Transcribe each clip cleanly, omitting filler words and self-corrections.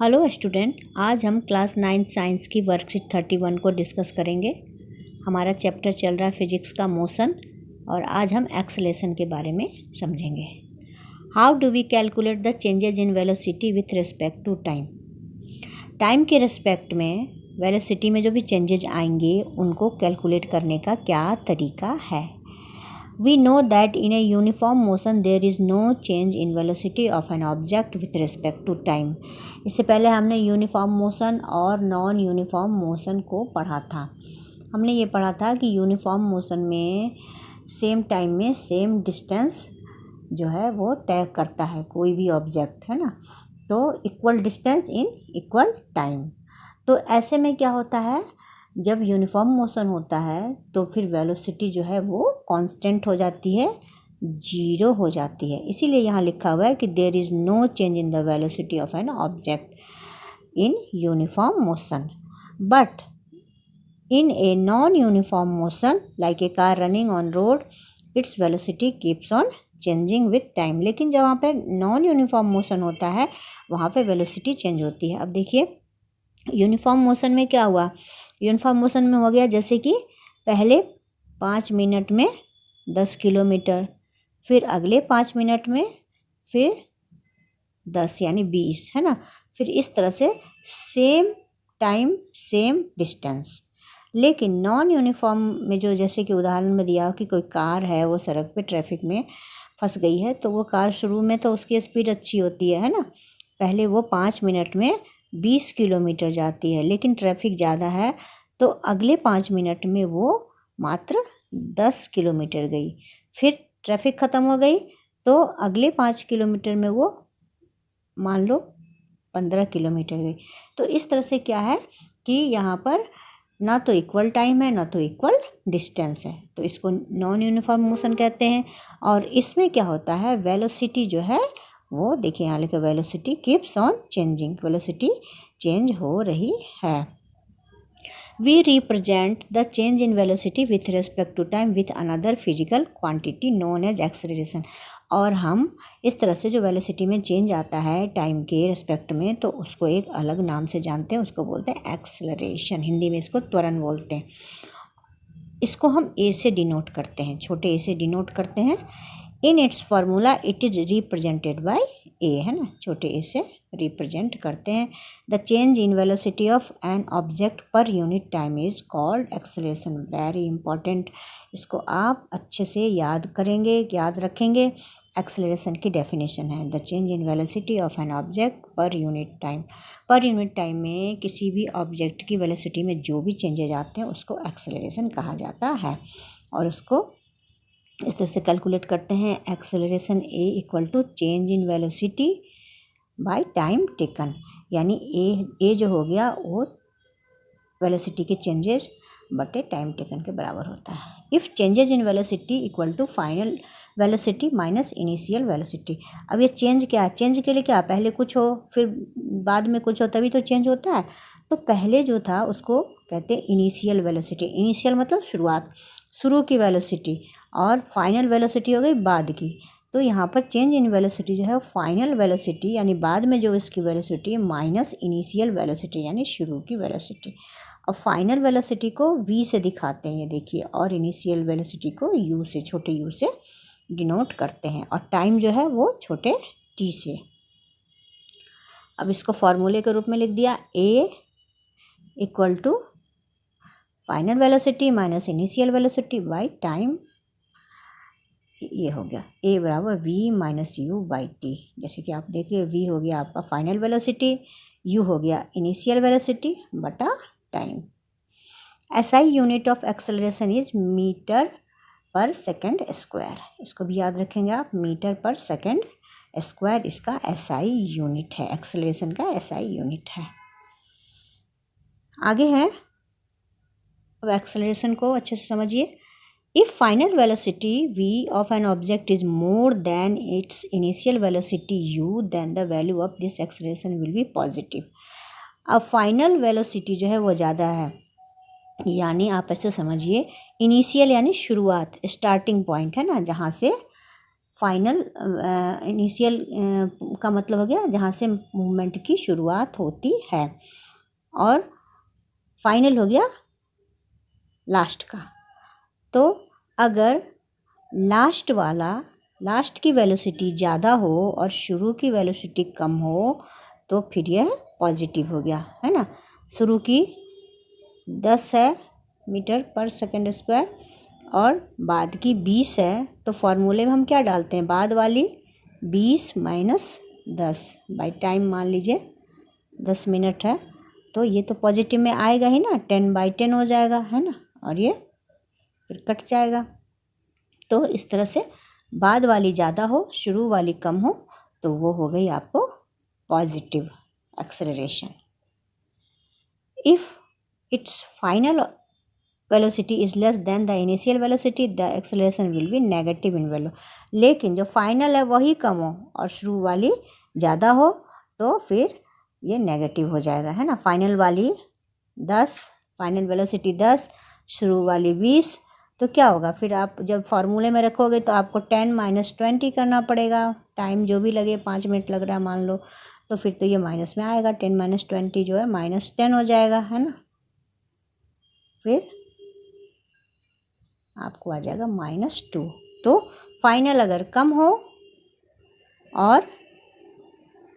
Hello student, आज हम class 9 science की वर्कशीट 31 को डिस्कस करेंगे। हमारा चैप्टर चल रहा है फिजिक्स का मोशन और आज हम एक्सेलरेशन के बारे में समझेंगे। How do we calculate the changes in velocity with respect to time. Time के रिस्पेक्ट में वेलोसिटी में जो भी चेंजेज आएंगे उनको कैलकुलेट करने का क्या तरीका है। We know that in a uniform motion there is no change in velocity of an object with respect to time। इससे पहले हमने यूनिफॉर्म मोशन और नॉन यूनिफॉर्म मोशन को पढ़ा था। हमने ये पढ़ा था कि यूनिफॉर्म मोशन में सेम टाइम में सेम डिस्टेंस जो है वो तय करता है कोई भी ऑब्जेक्ट, है ना। तो equal distance in equal time. तो ऐसे में क्या होता है, जब यूनिफॉर्म मोशन होता है तो फिर वेलोसिटी जो है वो कांस्टेंट हो जाती है, जीरो हो जाती है। इसीलिए यहाँ लिखा हुआ है कि there is no change in the velocity of an object in uniform motion, but in a non uniform motion like a car running on road its velocity keeps on changing with time. लेकिन जब वहाँ पे non uniform motion होता है वहाँ पे velocity change होती है। अब देखिए यूनिफॉर्म मोशन में क्या हुआ, यूनिफॉर्म मोशन में हो गया जैसे कि पहले 5 मिनट में 10 किलोमीटर, फिर अगले 5 मिनट में फिर 10 यानी 20, है ना। फिर इस तरह से सेम टाइम सेम डिस्टेंस। लेकिन नॉन यूनिफॉर्म में जो जैसे कि उदाहरण में दिया कि कोई कार है वो सड़क पे ट्रैफिक में फंस गई है, तो वो कार शुरू में तो उसकी स्पीड अच्छी होती है ना। पहले वो 5 मिनट में 20 किलोमीटर जाती है, लेकिन ट्रैफिक ज़्यादा है तो अगले 5 मिनट में वो मात्र 10 किलोमीटर गई। फिर ट्रैफिक ख़त्म हो गई तो अगले 5 किलोमीटर में वो मान लो 15 किलोमीटर गई। तो इस तरह से क्या है कि यहाँ पर ना तो इक्वल टाइम है ना तो इक्वल डिस्टेंस है, तो इसको नॉन यूनिफॉर्म मोशन कहते हैं। और इसमें क्या होता है, वेलोसिटी जो है वो देखिए यहाँ लिखा velocity keeps on changing, velocity change हो रही है। We represent the change in velocity with respect to time with another physical quantity known as acceleration. और हम इस तरह से जो वेलोसिटी में चेंज आता है टाइम के रिस्पेक्ट में, तो उसको एक अलग नाम से जानते हैं, उसको बोलते हैं एक्सेलरेशन। हिंदी में इसको त्वरण बोलते हैं। इसको हम ए से डिनोट करते हैं, छोटे ए से डिनोट करते हैं। In its formula it is represented by A, है ना, छोटे ए से रिप्रेजेंट करते हैं। The change in velocity of an object per unit time is called acceleration. Very important, इसको आप अच्छे से याद करेंगे, याद रखेंगे। एक्सेलरेशन की डेफिनेशन है the change in velocity of an object per unit time. पर यूनिट टाइम में किसी भी ऑब्जेक्ट की वेलोसिटी में जो भी चेंजेज आते हैं उसको एक्सेलरेशन कहा जाता है। और उसको इस तरह से कैलकुलेट करते हैं, acceleration A equal to change in velocity by time taken. यानी ए जो हो गया वो वेलोसिटी के चेंजेस बटे टाइम टेकन के बराबर होता है। If changes in velocity equal to final velocity minus initial velocity. अब ये चेंज क्या है, चेंज के लिए क्या, पहले कुछ हो फिर बाद में कुछ हो तभी तो चेंज होता है। तो पहले जो था उसको कहते हैं इनिशियल वेलोसिटी। इनिशियल मतलब शुरुआत, शुरू की वेलोसिटी, और फाइनल वेलोसिटी हो गई बाद की। तो यहाँ पर चेंज इन वेलोसिटी जो है फाइनल वेलोसिटी यानी बाद में जो इसकी वेलोसिटी माइनस इनिशियल वेलोसिटी यानी शुरू की वेलोसिटी। और फाइनल वेलोसिटी को v से दिखाते हैं, ये देखिए, और इनिशियल वेलोसिटी को u से, छोटे u से डिनोट करते हैं, और टाइम जो है वो छोटे t से। अब इसको फॉर्मूले के रूप में लिख दिया, a equal to final velocity minus initial velocity by time. ये हो गया a बराबर v minus U by T. जैसे कि आप देख रहे हो, v हो गया आपका फाइनल वेलोसिटी, u हो गया इनिशियल वेलोसिटी बटा time. SI unit of acceleration is metre per second square. इसको भी याद रखेंगे आप, मीटर पर सेकेंड स्क्वायर इसका SI यूनिट है, एक्सेलरेशन का SI यूनिट है। आगे है, अब एक्सेलरेशन को अच्छे से समझिए। If final velocity v of an object is more than its initial velocity u, then the value of this acceleration will be positive। अब फाइनल वेलोसिटी जो है वो ज़्यादा है, यानी आप ऐसे समझिए, इनिशियल यानी शुरुआत, स्टार्टिंग पॉइंट है ना, जहाँ से फाइनल इनिशियल का मतलब हो गया जहाँ से मूवमेंट की शुरुआत होती है, और फाइनल हो गया लास्ट का। तो अगर लास्ट की वेलोसिटी ज़्यादा हो और शुरू की वेलोसिटी कम हो तो फिर यह पॉजिटिव हो गया, है ना। शुरू की 10 है मीटर पर सेकंड स्क्वायर और बाद की 20 है, तो फॉर्मूले में हम क्या डालते हैं, बाद वाली 20 माइनस 10 बाई टाइम मान लीजिए 10 मिनट है, तो ये तो पॉजिटिव में आएगा ही ना, 10/10 हो जाएगा, है ना, और ये फिर कट जाएगा। तो इस तरह से बाद वाली ज़्यादा हो शुरू वाली कम हो तो वो हो गई आपको positive acceleration. If it's final velocity is less than the initial velocity, the acceleration will be negative in value। लेकिन जो फाइनल है वही कम हो और शुरू वाली ज़्यादा हो तो फिर ये नेगेटिव हो जाएगा, है ना। फाइनल वाली 10, फाइनल वेलोसिटी 10, शुरू वाली 20, तो क्या होगा फिर आप जब फार्मूले में रखोगे तो आपको 10 - 20 करना पड़ेगा, टाइम जो भी लगे, 5 मिनट लग रहा है मान लो, तो फिर तो ये माइनस में आएगा, 10 - 20 जो है -10 हो जाएगा, है ना। फिर आपको आ जाएगा -2। तो फाइनल अगर कम हो और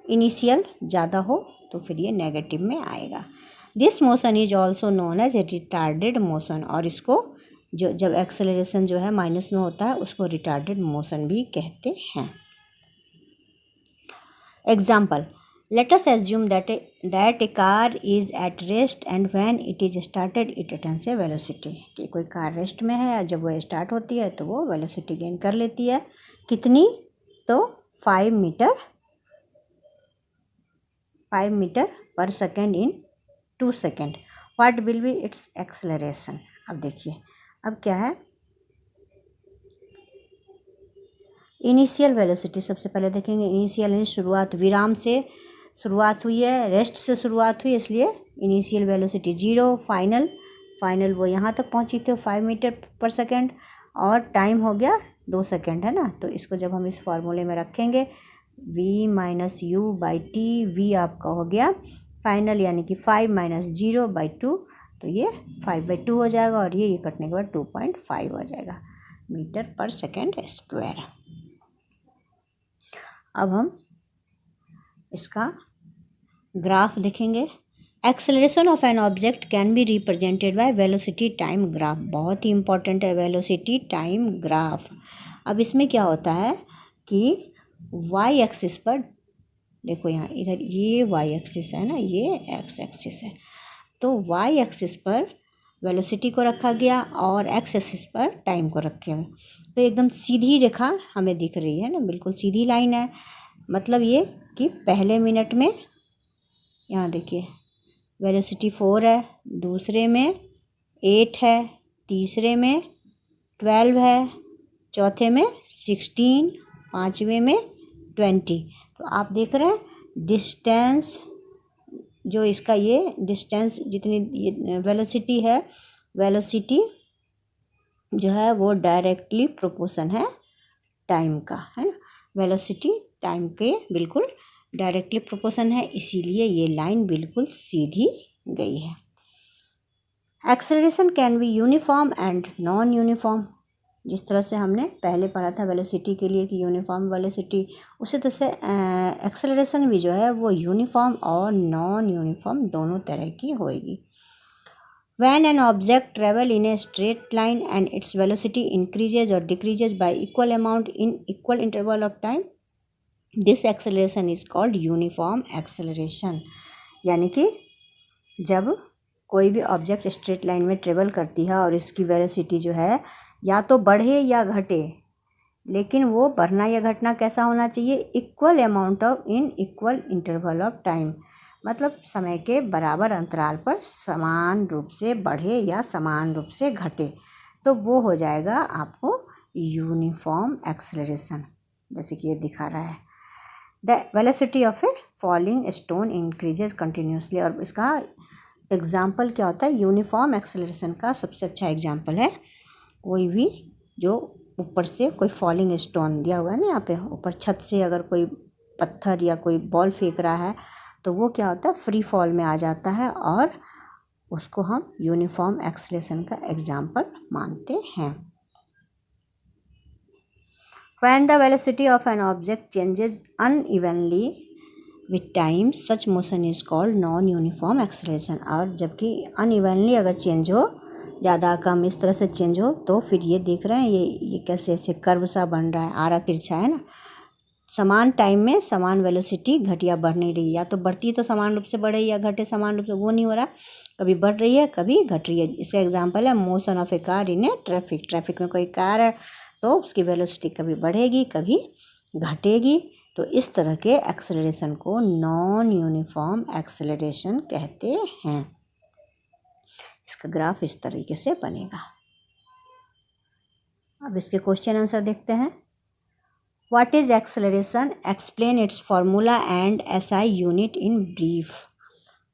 इनिशियल ज़्यादा हो तो फिर ये नेगेटिव में आएगा। This motion is also known as retarded motion, और इसको जो जब एक्सेलरेशन जो है माइनस में होता है उसको रिटार्डेड मोशन भी कहते हैं। Example, let us assume that a car is at rest and when it is started it attains a velocity। कि कोई कार रेस्ट में है, जब वो स्टार्ट होती है तो वो वेलोसिटी गेन कर लेती है, कितनी, तो 5 metre per second in 2 second. What will be it's acceleration. अब देखिए अब क्या है, इनिशियल वेलोसिटी सबसे पहले देखेंगे। इनिशियल यानी शुरुआत, विराम से शुरुआत हुई है, रेस्ट से शुरुआत हुई, इसलिए इनिशियल वेलोसिटी 0। फाइनल वो यहाँ तक पहुँची थी 5 मीटर पर सेकेंड, और टाइम हो गया 2 सेकेंड, है ना। तो इसको जब हम इस फार्मूले में रखेंगे v - u/t, v आपका हो गया फाइनल यानी कि 5 - 0/2, तो ये 5/2 हो जाएगा, और ये कटने के बाद 2.5 हो जाएगा मीटर पर सेकेंड स्क्वायर। अब हम इसका ग्राफ देखेंगे। Acceleration of an object can be represented by velocity time graph. बहुत ही इंपॉर्टेंट है वेलोसिटी टाइम ग्राफ। अब इसमें क्या होता है कि वाई एक्सिस पर देखो, यहाँ इधर ये वाई एक्सिस है ना, ये एक्स एक्सिस है, तो वाई एक्सिस पर वेलोसिटी को रखा गया और एक्स एक्सिस पर टाइम को रखा गया, तो एकदम सीधी रेखा हमें दिख रही है ना, बिल्कुल सीधी लाइन है। मतलब ये कि पहले मिनट में यहाँ देखिए वेलोसिटी 4 है, दूसरे में 8 है, तीसरे में 12 है, चौथे में 16, पाँचवें में 20। तो आप देख रहे हैं डिस्टेंस, जो इसका ये डिस्टेंस जितनी वेलोसिटी है, वेलोसिटी जो है वो डायरेक्टली प्रोपोर्शन है टाइम का, है ना। वेलोसिटी टाइम के बिल्कुल डायरेक्टली प्रोपोर्शन है, इसीलिए ये लाइन बिल्कुल सीधी गई है। Acceleration can be uniform and non uniform. जिस तरह से हमने पहले पढ़ा था वेलोसिटी के लिए कि यूनिफॉर्म वेलोसिटी, उसी तरह से एक्सेलरेशन भी जो है वो यूनिफॉर्म और नॉन यूनिफॉर्म दोनों तरह की होएगी। When an object travel in a straight line and its velocity increases or decreases by equal amount in equal interval of time, this acceleration is called uniform acceleration। यानी कि जब कोई भी ऑब्जेक्ट स्ट्रेट लाइन में travel करती है और इसकी वेलोसिटी जो है या तो बढ़े या घटे, लेकिन वो बढ़ना या घटना कैसा होना चाहिए, equal amount of in equal interval of time. मतलब समय के बराबर अंतराल पर समान रूप से बढ़े या समान रूप से घटे, तो वो हो जाएगा आपको यूनिफॉर्म एक्सेलरेशन। जैसे कि ये दिखा रहा है, the velocity of A falling stone increases continuously. और इसका एग्जाम्पल क्या होता है, यूनिफॉर्म एक्सेलरेशन का सबसे अच्छा एग्जाम्पल है कोई भी जो ऊपर से कोई फॉलिंग स्टोन दिया हुआ है ना यहाँ पे, ऊपर छत से अगर कोई पत्थर या कोई बॉल फेंक रहा है तो वो क्या होता है, फ्री फॉल में आ जाता है और उसको हम यूनिफॉर्म एक्सेलरेशन का एग्जाम्पल मानते हैं। When the velocity of an object changes unevenly with time, such motion is called non-uniform acceleration। और जबकि unevenly अगर चेंज हो, ज़्यादा कम इस तरह से चेंज हो, तो फिर ये देख रहे हैं ये कैसे ऐसे कर्व सा बन रहा है, आरा तिरछा है ना। समान टाइम में समान वेलोसिटी घट या बढ़ नहीं रही, या तो बढ़ती तो समान रूप से बढ़े या घटे समान रूप से, वो नहीं हो रहा, कभी बढ़ रही है कभी घट रही है। इसका एग्जांपल है motion of A car in A traffic. Traffic में कोई कार है तो उसकी वेलोसिटी कभी बढ़ेगी कभी घटेगी। तो इस तरह के एक्सेलरेशन को नॉन यूनिफॉर्म एक्सेलरेशन कहते हैं। इसका ग्राफ इस तरीके से बनेगा। अब इसके क्वेश्चन आंसर देखते हैं। What is acceleration, explain it's formula and SI unit in brief.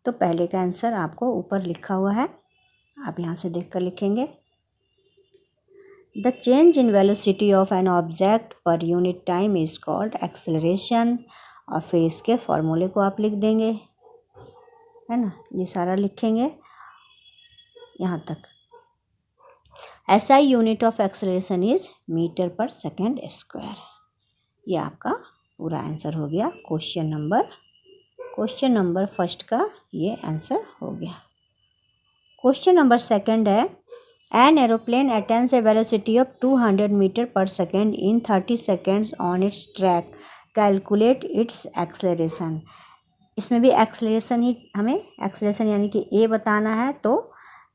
तो पहले का आंसर आपको ऊपर लिखा हुआ है, आप यहाँ से देखकर लिखेंगे। The change in velocity of an object per unit time is called acceleration. और फिर इसके फॉर्मूले को आप लिख देंगे, है ना, ये सारा लिखेंगे यहाँ तक। SI unit of acceleration is metre per second square. ये आपका पूरा आंसर हो गया। क्वेश्चन नंबर फर्स्ट का ये आंसर हो गया। क्वेश्चन नंबर सेकंड है, an aeroplane attains a velocity of 200 metre per second in 30 seconds on its track, calculate its acceleration. इसमें भी एक्सेलरेशन ही हमें, एक्सेलरेशन यानी कि ए बताना है। तो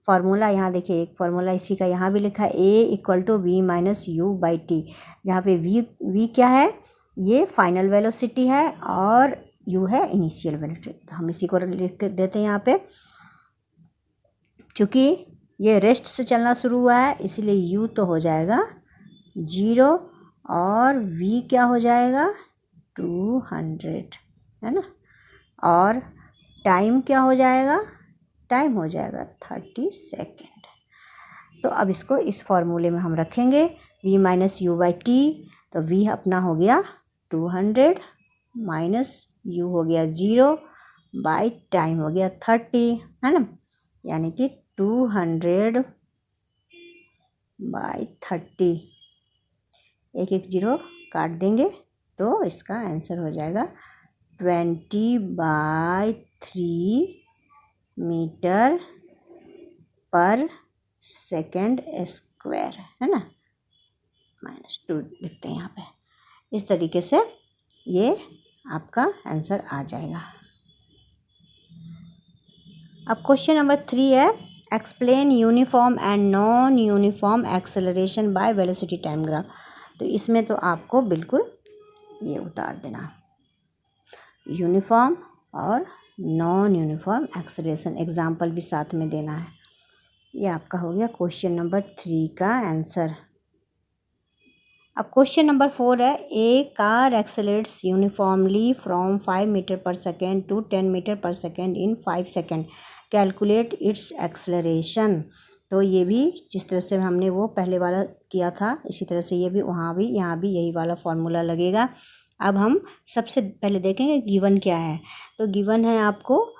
फार्मूला यहाँ देखिए, एक फार्मूला इसी का यहाँ भी लिखा है, A equal to V minus U by T. जहाँ पे वी क्या है, ये फाइनल वेलोसिटी है और यू है इनिशियल वेलोसिटी। तो हम इसी को लिख देते हैं यहाँ पे। चूँकि ये रेस्ट से चलना शुरू हुआ है इसलिए यू तो हो जाएगा 0 और वी क्या हो जाएगा 200, है ना। और टाइम क्या हो जाएगा, टाइम हो जाएगा 30 सेकेंड। तो अब इसको इस फॉर्मूले में हम रखेंगे, v minus U by T. तो v अपना हो गया 200 माइनस u हो गया 0 बाई टाइम हो गया 30, है ना। यानी कि 200 बाई 30, एक 0 काट देंगे तो इसका आंसर हो जाएगा 20/3 मीटर पर सेकेंड स्क्वायर, है ना। -2 लिखते हैं यहाँ पे। इस तरीके से ये आपका आंसर आ जाएगा। अब क्वेश्चन नंबर 3 है, explain uniform and non uniform acceleration by velocity time graph. तो इसमें तो आपको बिल्कुल ये उतार देना, यूनिफॉर्म और नॉन यूनिफॉर्म एक्सेलरेशन, एग्जाम्पल भी साथ में देना है। ये आपका हो गया क्वेश्चन नंबर 3 का आंसर। अब क्वेश्चन नंबर 4 है, a car accelerates uniformly from 5 metre per second to 10 metre per second in 5 second, calculate its acceleration. तो ये भी जिस तरह से हमने वो पहले वाला किया था इसी तरह से ये भी वहाँ भी यहाँ भी यही वाला फॉर्मूला लगेगा। अब हम सबसे पहले देखेंगे गिवन क्या है। तो गिवन है आपको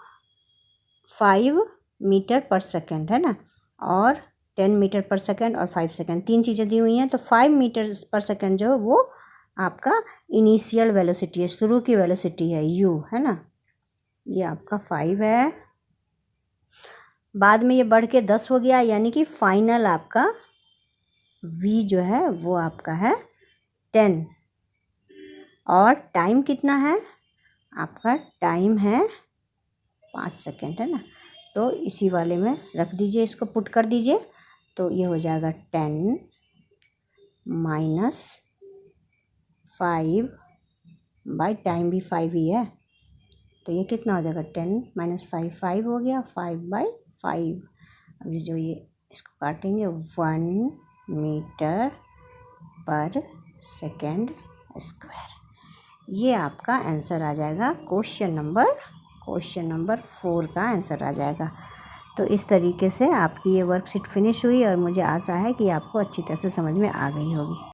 5 मीटर पर सेकेंड, है ना, और 10 मीटर पर सेकेंड और 5 सेकेंड, 3 चीज़ें दी हुई हैं। तो 5 मीटर पर सेकेंड जो है वो आपका इनिशियल वेलोसिटी है, शुरू की वेलोसिटी है u, है ना। ये आपका 5 है, बाद में ये बढ़ के 10 हो गया, यानी कि फाइनल आपका v जो है वो आपका है 10। और टाइम कितना है आपका, टाइम है 5 सेकेंड, है ना। तो इसी वाले में रख दीजिए, इसको पुट कर दीजिए। तो ये हो जाएगा 10 माइनस 5 बाई टाइम भी 5 ही है, तो ये कितना हो जाएगा 10 माइनस 5, 5 हो गया, 5/5। अभी जो ये इसको काटेंगे 1 मीटर पर सेकेंड स्क्वायर। ये आपका आंसर आ जाएगा क्वेश्चन नंबर 4 का आंसर आ जाएगा। तो इस तरीके से आपकी ये वर्कशीट फिनिश हुई और मुझे आशा है कि आपको अच्छी तरह से समझ में आ गई होगी।